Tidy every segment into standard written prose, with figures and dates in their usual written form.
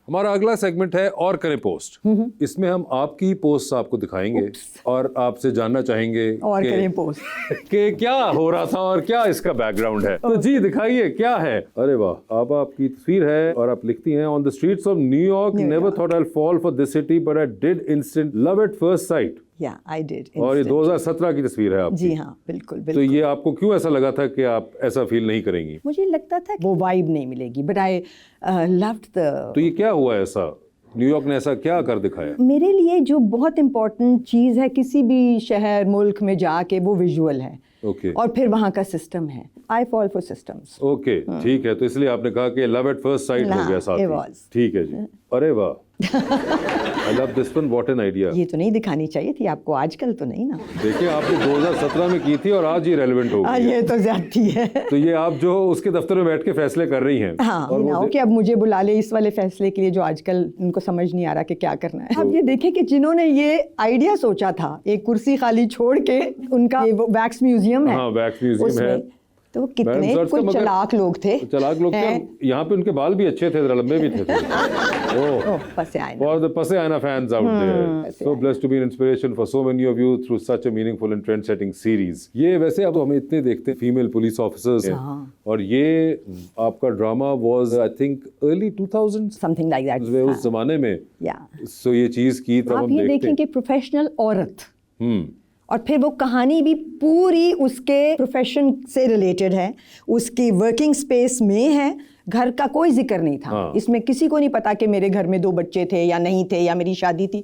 हमारा अगला सेगमेंट है और करें पोस्ट। इसमें हम आपकी पोस्ट आपको दिखाएंगे और आपसे जानना चाहेंगे और करें पोस्ट कि क्या हो रहा था और क्या इसका बैकग्राउंड है। तो जी दिखाइए क्या है। अरे वाह, अब आपकी तस्वीर है और आप लिखती हैं, on the streets of New York never thought I will fall for this city but I did instant love at first sight. या आई डिड। और ये 2017 की तस्वीर है आपकी। जी हाँ, बिल्कुल तो ये आपको क्यों ऐसा लगा था कि आप ऐसा फील नहीं करेंगी? मुझे लगता था वो वाइब नहीं मिलेगी, बट आई लव्ड द। तो ये क्या हुआ ऐसा, न्यूयॉर्क ने ऐसा क्या कर दिखाया? मेरे लिए जो बहुत इम्पोर्टेंट चीज़ है किसी भी शहर मुल्क में जाके, वो विजुअल है। ओके। और फिर वहाँ का सिस्टम है। I fall for systems. Okay, ठीक है। तो इसलिए आपने कहा कि लव एट फर्स्ट साइट हो गया साथ में। ठीक है जी। अरे वाह, I love this one, what an idea. ये तो नहीं दिखानी चाहिए थी आपको, आजकल तो नहीं ना। देखिए आपने 2017 में की थी और आज ये रेलेवेंट हो गई। ये तो ज्यादती है। तो ये आप जो उसके दफ्तर में बैठ के फैसले कर रही हैं। हाँ, और कि अब मुझे बुला ले इस वाले फैसले के लिए जो आजकल उनको समझ नहीं आ रहा कि क्या करना है। अब ये देखें कि जिन्होंने ये आइडिया सोचा था, एक कुर्सी खाली छोड़ के उनका वैक्स म्यूजियम है। हाँ, वैक्स म्यूजियम है। तो कितने कुछ चालाक लोग थे। चालाक लोग थे। यहाँ पे उनके बाल भी अच्छे थे, लंबे भी थे। For the Paseana fans out there, so blessed to be an inspiration for so many of you through such a meaningful and trend-setting series. ये वैसे अब हमें इतने देखते हैं फीमेल पुलिस ऑफिसर्स हैं, और ये आपका drama was I think early 2000s, something like that. उस जमाने में। So ये चीज की तब हम देखते हैं। आप ये देखें कि प्रोफेशनल औरत, और फिर वो कहानी भी पूरी उसके प्रोफेशन से रिलेटेड है, उसकी वर्किंग स्पेस में है, घर का कोई जिक्र नहीं था। इसमें किसी को नहीं पता कि मेरे घर में 2 बच्चे थे या नहीं थे या मेरी शादी थी।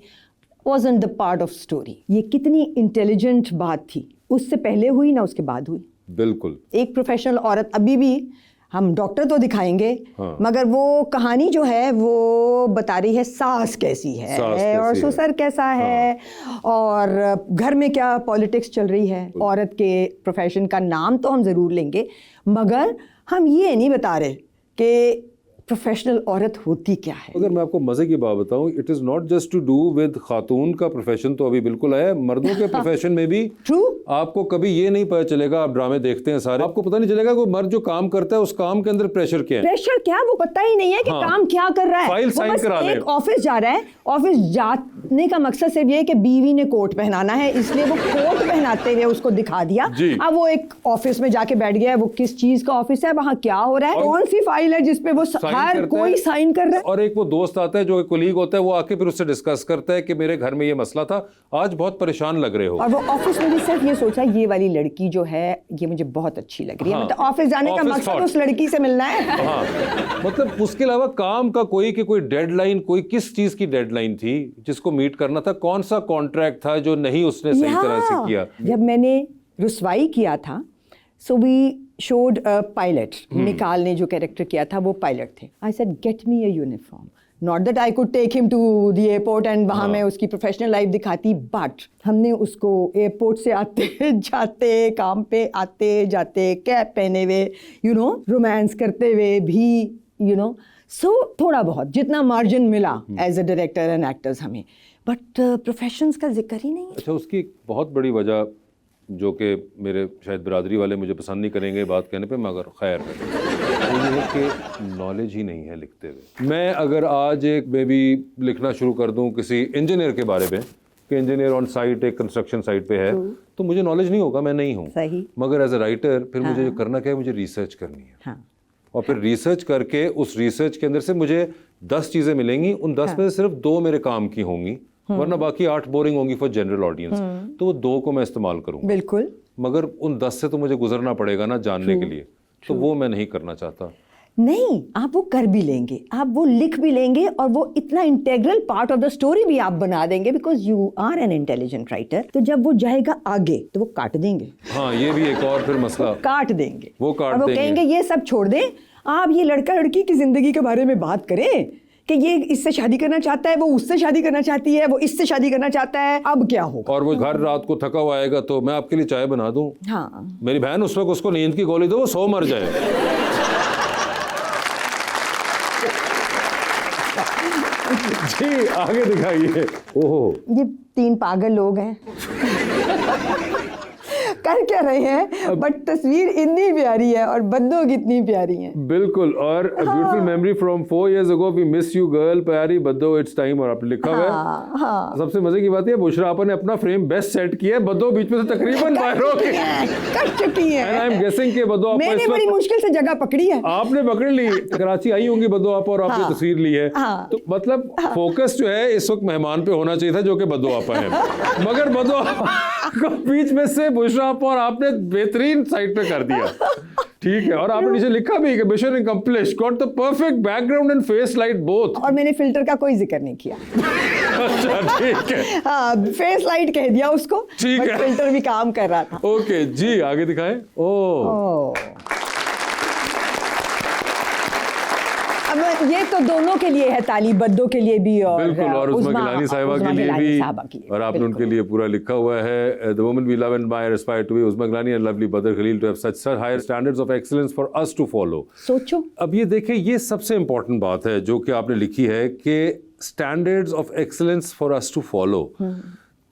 wasn't the part of story। ये कितनी इंटेलिजेंट बात थी, उससे पहले हुई ना उसके बाद हुई। बिल्कुल। एक प्रोफेशनल औरत, अभी भी हम डॉक्टर तो दिखाएंगे, मगर वो कहानी जो है वो बता रही है सास कैसी है और ससुर कैसा है, और घर में क्या पॉलिटिक्स चल रही है। औरत के प्रोफेशन का नाम तो हम ज़रूर लेंगे, मगर हम ये नहीं बता रहे कि प्रोफेशनल औरत होती क्या है। अगर मैं आपको मजे की बात बताऊं, it is not just to do with खातून का प्रोफेशन, तो अभी बिल्कुल है, मर्दों के प्रोफेशन में भी ट्रू। आपको कभी ये नहीं पता चलेगा, आप ड्रामे देखते हैं सारे, आपको पता नहीं चलेगा कि मर्द जो काम करता है उस काम के अंदर प्रेशर क्या है। प्रेशर क्या, वो पता ही नहीं है कि काम क्या कर रहा है। फाइल साइन करा ले। ऑफिस जा रहा है, ऑफिस जाने का मकसद सिर्फ ये है कि बीवी ने कोट पहनाना है, इसलिए वो कोट पहनाते हुए उसको दिखा दिया। अब वो एक ऑफिस में जाके बैठ गया है, वो किस चीज का ऑफिस है, वहाँ क्या हो रहा है, कौन सी फाइल है जिसपे वो हर कोई साइन कर रहा है। और एक वो दोस्त आता है जो एक कोलीग होता है, वो आके फिर उससे डिस्कस करता है कि मेरे घर में ये मसला था, आज बहुत परेशान लग रहे हो। और वो ऑफिस में भी सिर्फ ये सोचा, ये वाली लड़की जो है ये मुझे बहुत अच्छी लग रही है। मतलब ऑफिस जाने का मकसद उस लड़की से मिलना है। मतलब उसके अलावा काम का कोई डेडलाइन, कोई किस चीज की डेडलाइन थी जिसको मीट करना था, कौन सा कॉन्ट्रैक्ट था जो नहीं उसने सही तरह से किया। जब मैंने रुसवाई किया था, so we shot a pilot. निकाल ने जो कैरेक्टर किया था वो पायलट थे। I said get me a uniform, not that I could take him to the airport and वहाँ मैं उसकी प्रोफेशनल लाइफ दिखाती, बट हमने उसको एयरपोर्ट से आते जाते, काम पे आते जाते, कैप पहने हुए, रोमांस करते हुए भी, सो थोड़ा बहुत जितना मार्जिन मिला as a director and actors हमें, बट प्रोफेशंस का जिक्र ही नहीं है। अच्छा, उसकी एक बहुत बड़ी वजह जो कि मेरे शायद बिरादरी वाले मुझे पसंद नहीं करेंगे बात कहने पे, मगर खैर है, ये है कि नॉलेज ही नहीं है लिखते हुए। मैं अगर आज एक बेबी लिखना शुरू कर दूं किसी इंजीनियर के बारे में कि इंजीनियर ऑन साइट एक कंस्ट्रक्शन साइट पे है, तो मुझे नॉलेज नहीं होगा, मैं नहीं हूँ। मगर एज अ राइटर फिर मुझे जो करना क्या है, मुझे रिसर्च करनी है। और फिर रिसर्च करके उस रिसर्च के अंदर से मुझे 10 चीज़ें मिलेंगी, उन 10 में से सिर्फ 2 मेरे काम की होंगी, वरना बाकी 8 बोरिंग होंगी फॉर जनरल ऑडियंस। तो वो 2 को मैं इस्तेमाल करूंगा। बिल्कुल। मगर उन 10 से तो मुझे गुजरना पड़ेगा ना जानने के लिए, तो वो मैं नहीं करना चाहता। नहीं, आप वो कर भी लेंगे, आप वो लिख भी लेंगे, और वो इतना integral part of the story भी आप बना देंगे, because you are an intelligent writer. तो जब वो जाएगा आगे तो वो काट देंगे। हाँ, ये भी एक और फिर मसला, काट देंगे, वो काट देंगे, कहेंगे ये सब छोड़ दें, आप ये लड़का लड़की की जिंदगी के बारे में बात करें कि ये इससे शादी करना चाहता है, वो उससे शादी करना चाहती है, वो इससे शादी करना चाहता है, अब क्या होगा। और वो घर रात को थका हुआ आएगा तो मैं आपके लिए चाय बना दूं। हाँ, मेरी बहन उस वक्त उसको नींद की गोली दो, वो 100 मर जाए। जी आगे दिखाइए। ओहो, ये 3 पागल लोग हैं। कर क्या रहे हैं, बट तस्वीर इतनी प्यारी है और बद्दो कितनी प्यारी है। बिल्कुल। और beautiful memory from 4 years ago, we miss you girl, प्यारी बद्दो, इट्स टाइम, और आपने लिखा हुआ है। हाँ, सबसे मजे की बात है बुशरा आपा ने अपना फ्रेम बेस्ट सेट किया है, बद्दो बीच में से तकरीबन बाहर हो गई, कर चुकी है। एंड आई एम गेसिंग कि बद्दो आपा मैंने इस बड़ी वक्त मुश्किल से जगह पकड़ी है। आपने पकड़ ली, कराची आई होंगी बद्दो आपा और आपने हाँ, तस्वीर ली है। हाँ, तो मतलब फोकस जो है इस वक्त मेहमान पे होना चाहिए था, जो कि बद्दो आपा है, मगर बद्दो आपा को बीच में से बुशरा आपा और आपने बेहतरीन साइड पे कर दिया। ठीक है। और आपने नीचे लिखा भी कि mission accomplished, got the perfect background and face light both. और मैंने फिल्टर का कोई जिक्र नहीं किया। अच्छा ठीक है, हाँ, फेस लाइट कह दिया उसको, ठीक बट है। फिल्टर भी काम कर रहा था। ओके जी, आगे दिखाएं। ओह, अब ये तो दोनों के लिए है ताली, बद्दो के लिए भी और बिल्कुल, और उस्मा गिलानी साहिबा के लिए भी, और आपने बिल्कुल। उनके लिए पूरा लिखा हुआ है, the woman we love and admire aspire to be Uzma Gilani and lovely Badr Khalil to have such higher standards of excellence for us to follow। सोचो, अब ये देखें, ये सबसे इंपॉर्टेंट बात है जो कि आपने लिखी है कि standards of excellence for us to follow.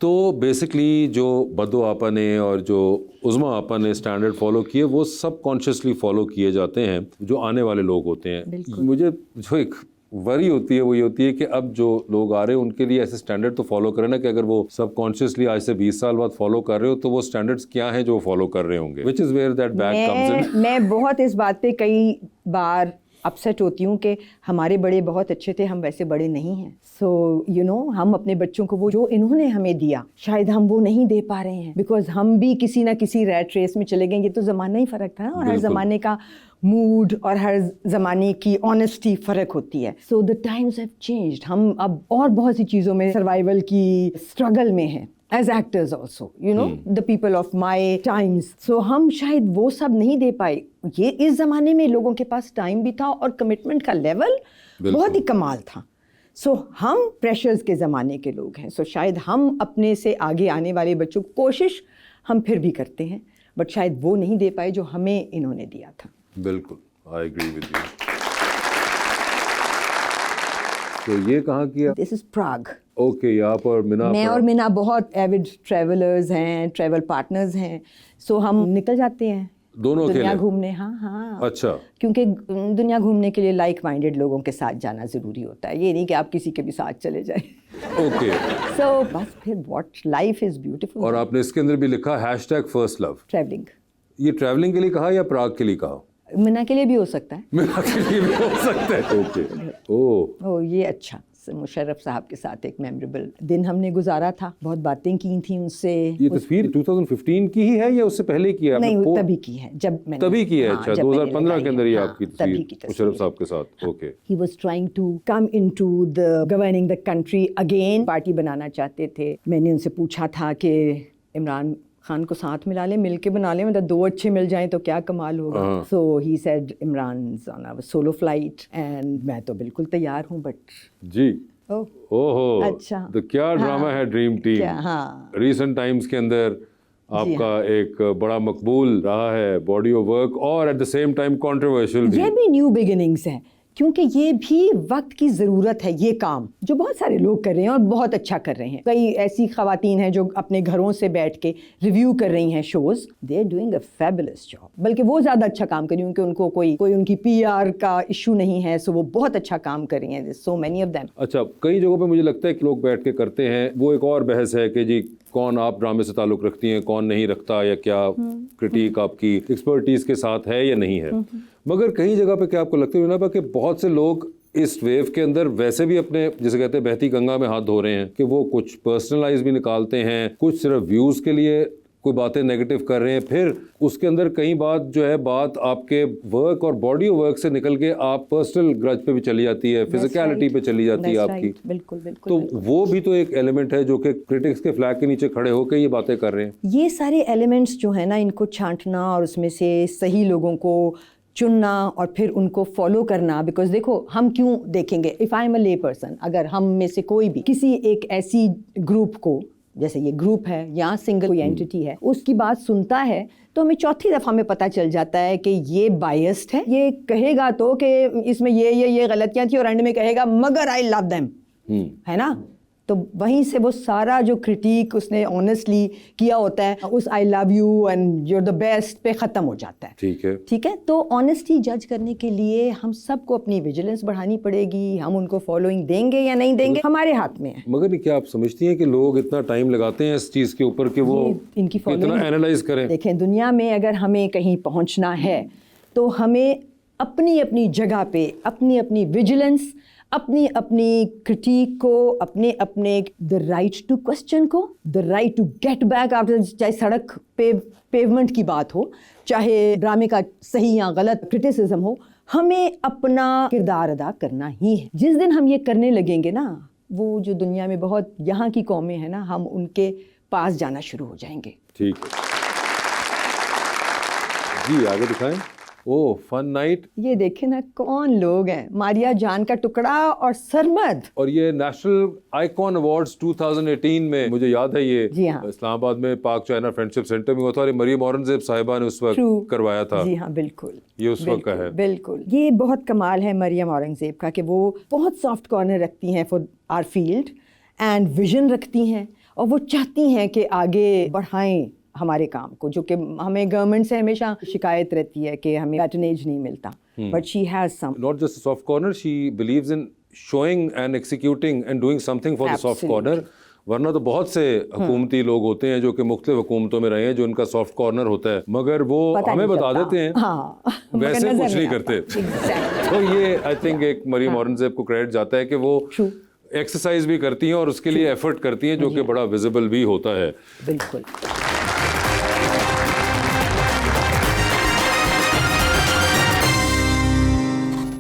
तो बेसिकली जो बद्दो आपा ने और जो उज़्मा आपा ने स्टैंडर्ड फॉलो किए, वो सब कॉन्शियसली फॉलो किए जाते हैं जो आने वाले लोग होते हैं। मुझे जो एक वरी होती है वो ये होती है कि अब जो लोग आ रहे हैं उनके लिए ऐसे स्टैंडर्ड तो फॉलो करें ना, कि अगर वो सब कॉन्शियसली आज से 20 साल बाद फॉलो कर रहे हो तो वो स्टैंडर्ड्स क्या हैं जो फॉलो कर रहे होंगे, which is where that back comes in. मैं बहुत इस बात पे कई बार अपसेट होती हूँ कि हमारे बड़े बहुत अच्छे थे, हम वैसे बड़े नहीं हैं। सो यू नो, हम अपने बच्चों को वो जो इन्होंने हमें दिया शायद हम वो नहीं दे पा रहे हैं, बिकॉज हम भी किसी ना किसी रैट रेस में चले गए। ये तो ज़माना ही फ़र्क था ना, और हर ज़माने का मूड और हर ज़माने की ऑनेस्टी फ़र्क होती है। So the times have changed. हम अब और बहुत सी चीज़ों में सर्वाइवल की स्ट्रगल में हैं, as actors also, you know, the people of my times। So हम शायद वो सब नहीं दे पाए। ये इस ज़माने में लोगों के पास टाइम भी था और कमिटमेंट का लेवल बहुत ही कमाल था। सो हम प्रेशर्स के ज़माने के लोग हैं। सो शायद हम अपने से आगे आने वाले बच्चों को कोशिश हम फिर भी करते हैं, बट शायद वो नहीं दे पाए जो हमें इन्होंने दिया था। बिल्कुल, आई एग्री विद यू। तो ये कहाँ किया? This is Prague. ओके, यहाँ पर मिना, मैं और मिना बहुत एविड ट्रैवलर्स हैं, ट्रैवल पार्टनर्स हैं। सो हम निकल जाते हैं दोनों दुनिया अकेले? घूमने। हाँ, अच्छा, क्योंकि दुनिया घूमने के लिए लाइक माइंडेड लोगों के साथ जाना ज़रूरी होता है। ये नहीं कि आप किसी के भी साथ चले जाएं। ओके। सो बस फिर व्हाट लाइफ इज़ ब्यूटीफुल। और आपने इसके अंदर भी लिखा #FirstLove। ट्रैवलिंग। ये ट्रैवलिंग के लिए कहा या प्राग के लिए कहा? मिना के लिए भी हो सकता है। मिना के लिए भी हो सकता है। ओके। ओह, ये अच्छा, मुशर्रफ साहब के साथ एक मेमोरेबल दिन हमने गुजारा था। बहुत बातें की थी उनसे। ये तस्वीर 2015 की ही है या उससे पहले की है? नहीं, वो तभी की है जब मैंने, तभी की है। हाँ, अच्छा, जब मैंने 2015 लगाई के अंदर ये है। आपकी हाँ, तभी की तस्वीर मुशर्रफ साहब के साथ। Okay. He was trying to come into the governing the country again। Party बनाना चाहते थे। मैंने उनसे पूछा था कि इमरान खान को साथ मिला ले, मिल के बना ले, मतलब 2 अच्छे मिल जाएं तो क्या कमाल होगा। So he said Imran on a solo flight, and मैं तो बिल्कुल तैयार हूँ, बट जी, ओह, ओहो, अच्छा। तो क्या ड्रामा है ड्रीम टीम। हाँ, रीसेंट टाइम्स के अंदर आपका एक बड़ा मकबूल रहा है बॉडी ऑफ वर्क, और at the same time controversial भी। ये भी न्यू बिगिनिंग्स है, क्योंकि ये भी वक्त की ज़रूरत है। ये काम जो बहुत सारे लोग कर रहे हैं और बहुत अच्छा कर रहे हैं। कई ऐसी ख़वातीन हैं जो अपने घरों से बैठ के रिव्यू कर रही हैं shows. They are doing a fabulous job. बल्कि वो ज़्यादा अच्छा काम कर रही हैं, क्योंकि उनको कोई उनकी PR का इशू नहीं है। सो वो बहुत अच्छा काम कर रही हैं, सो मैनी ऑफ देम। अच्छा, कई जगहों पे मुझे लगता है कि लोग बैठ के करते हैं, वो एक और बहस है कि जी कौन आप ड्रामे से ताल्लुक़ रखती हैं, कौन नहीं रखता, या क्या क्रिटिक आपकी एक्सपर्टीज़ के साथ है या नहीं है। मगर कई जगह पे क्या आपको लगता है ना कि बहुत से लोग इस वेव के अंदर वैसे भी अपने, जैसे कहते हैं, बहती गंगा में हाथ धो रहे हैं, कि वो कुछ पर्सनलाइज भी निकालते हैं, कुछ सिर्फ व्यूज़ के लिए कोई बातें नेगेटिव कर रहे हैं, फिर उसके अंदर कई बात जो है बात आपके वर्क और बॉडी ऑफ वर्क से निकल के आप पर्सनल ग्रज पे भी चली जाती है, फिजिकलिटी पे चली जाती है आपकी। बिल्कुल बिल्कुल। तो वो भी तो एक एलिमेंट है जो कि क्रिटिक्स के फ्लैग के नीचे खड़े होकर ये बातें कर रहे हैं। ये सारे एलिमेंट्स जो है ना, इनको छांटना और उसमें से सही लोगों को चुनना और फिर उनको फॉलो करना। बिकॉज देखो, हम क्यों देखेंगे, इफ़ आई एम अ ले पर्सन, अगर हम में से कोई भी किसी एक ऐसी ग्रुप को, जैसे ये ग्रुप है या सिंगल कोई एंटिटी है, उसकी बात सुनता है, तो हमें चौथी दफ़ा में पता चल जाता है कि ये बायस्ड है। ये कहेगा तो कि इसमें ये गलतियाँ थी, और एंड में कहेगा मगर आई लव देम, है ना। तो वहीं से वो सारा जो क्रिटिक उसने ऑनेस्टली किया होता है उस I love you and you are the best पे ख़त्म हो जाता है। ठीक है। ठीक है, तो ऑनेस्टी जज करने के लिए हम सबको अपनी विजिलेंस बढ़ानी पड़ेगी। हम उनको फॉलोइंग देंगे या नहीं देंगे हमारे हाथ में है। मगर क्या आप समझती हैं कि लोग इतना टाइम लगाते हैं इस चीज़ के ऊपर कि वो इनकी इतना following- एनालाइज करें? देखें, दुनिया में अगर हमें कहीं पहुंचना है तो हमें अपनी अपनी जगह पे अपनी अपनी विजिलेंस, अपनी अपनी क्रिटिक को, अपने अपने द राइट टू क्वेश्चन को, the right to get back after, चाहे सड़क पे पेवमेंट की बात हो, चाहे ड्रामे का सही या गलत क्रिटिसिज्म हो, हमें अपना किरदार अदा करना ही है। जिस दिन हम ये करने लगेंगे ना, वो जो दुनिया में बहुत यहाँ की कौमें हैं ना, हम उनके पास जाना शुरू हो जाएंगे। ठीक है जी, आगे दिखाएं। ओह, फन नाइट। ये देखें ना कौन लोग हैं, मारिया जान का टुकड़ा और सरमद। और ये नेशनल आइकॉन अवार्ड्स 2018 में मुझे याद है ये जी हाँ। इस्लामाबाद में पाक चाइना फ्रेंडशिप सेंटर में हुआ था और ये मरियम औरंगजेब साहिबा ने उस वक्त True. करवाया था। जी हाँ, बिल्कुल। ये उस वक्त का है। बिल्कुल, ये बहुत कमाल है मरियम औरंगजेब का कि वो बहुत सॉफ्ट कॉर्नर रखती हैं for our field and vision रखती हैं और वो चाहती हैं कि आगे बढ़ाएं हमारे काम को, जो कि हमें गवर्नमेंट से हमेशा शिकायत रहती है कि हमें पैटर्नेज नहीं मिलता, but she has some. Not just a soft corner, she believes in showing and executing and doing something for the soft Absolutely. corner. वरना तो बहुत से हुकूमती लोग होते हैं जो कि मुख्तलिफ हुकूमतों में रहे हैं जो उनका सॉफ्ट कॉर्नर होता है, मगर वो पता हमें नहीं बता चलता। देते हैं। हाँ, मगर वैसे नजर कुछ नहीं आता। करते। Exactly. तो ये आई थिंक एक मरियम औरंगजेब को क्रेडिट जाता है कि वो True. एक्सरसाइज भी करती हैं और उसके लिए एफर्ट करती हैं जो कि बड़ा विजिबल भी होता है। बिल्कुल।